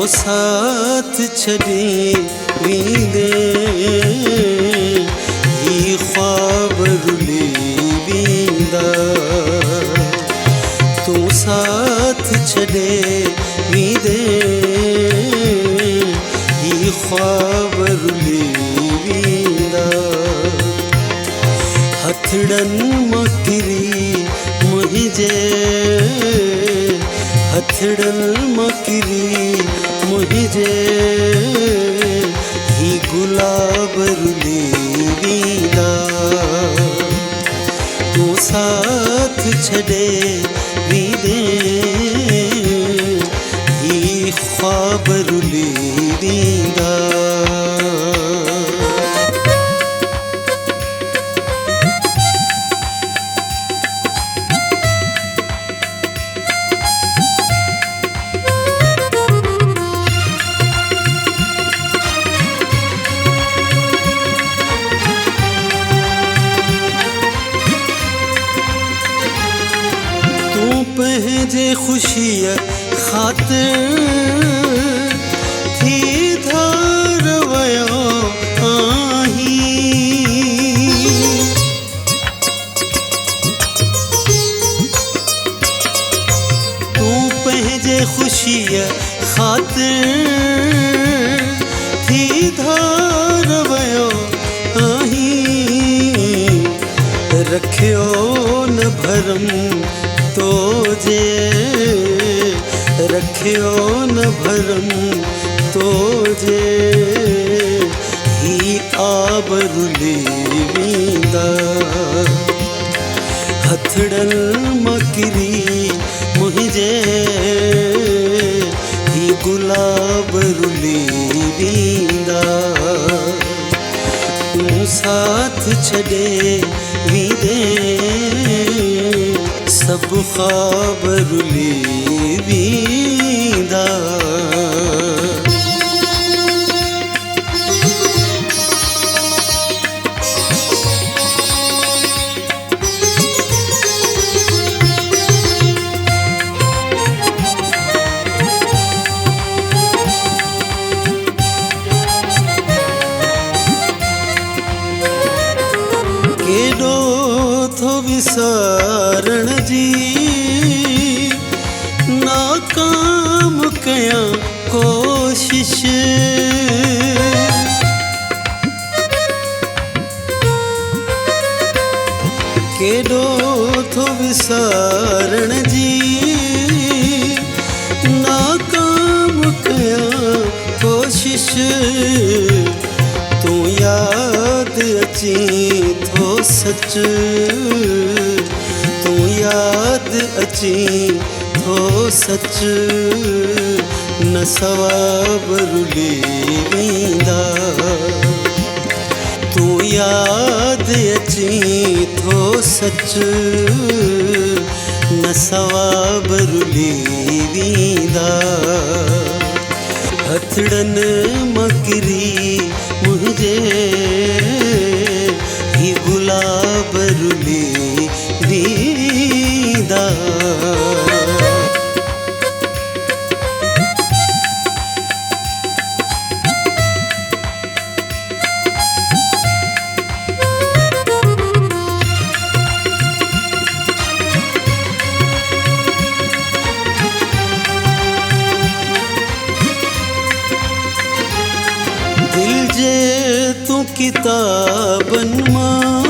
साथ छड़े वींदे ही ख्वाब रुली वींदा तू साथ छड़े वींदे ही ख्वाब रुली वींदा हथड़न मकिरी मुझे हथड़न मकिरी मुझे ही गुलाब रुली वींदा तू साथ छड़े वींदे ही ख्वाब रुली वींदा पहजे खुशिया खातिर थी धार वयो आही तू पहजे खुशिया खातिर थी धार वयो आही रखियो न भरम तो जे रखियो न भरम तो जे ही आब रुली वींदा हथड़न मकिरी मुझे ही गुलाब रुली वींदा तू साथ छड़े वींदे सब ख्वाब रुली वींदा केडो थो विसारण जी नाकाम कया कोशिश केडो थो विसारण जी नाकाम कया कोशिश तू याद अची थो सच तू याद अची थो सच न सवाब रुली वींदा तू याद अची थो सच न सवाब रुली वींदा हथड़न मकिरी मुझे ही गुलाब रुली वींदा दिल जे तू किताबन मां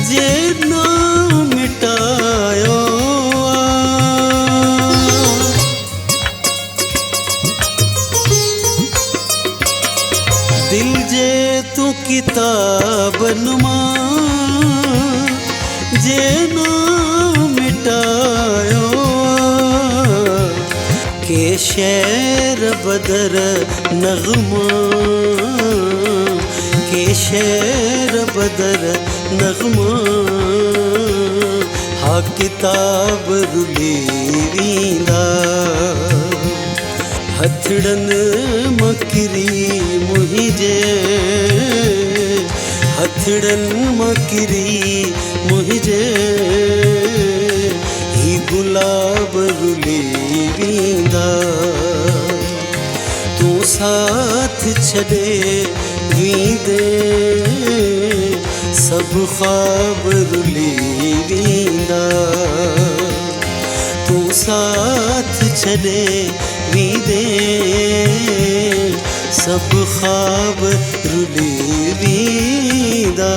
जे ना मिटायो दिल जे तू किताबन मां जे ना मिटायो के शेर बदर नगमा के शेर बदर नगमा हा किताब रुली वींदा हथड़न मकिरी मुहिंजे हथड़न मकिरी मुहिंजे ही गुलाब रुली वींदा तू साथ छड़े वींदे सब ख्वाब रुली वींदा तू साथ छड़े वींदे सब ख्वाब रुली वींदा।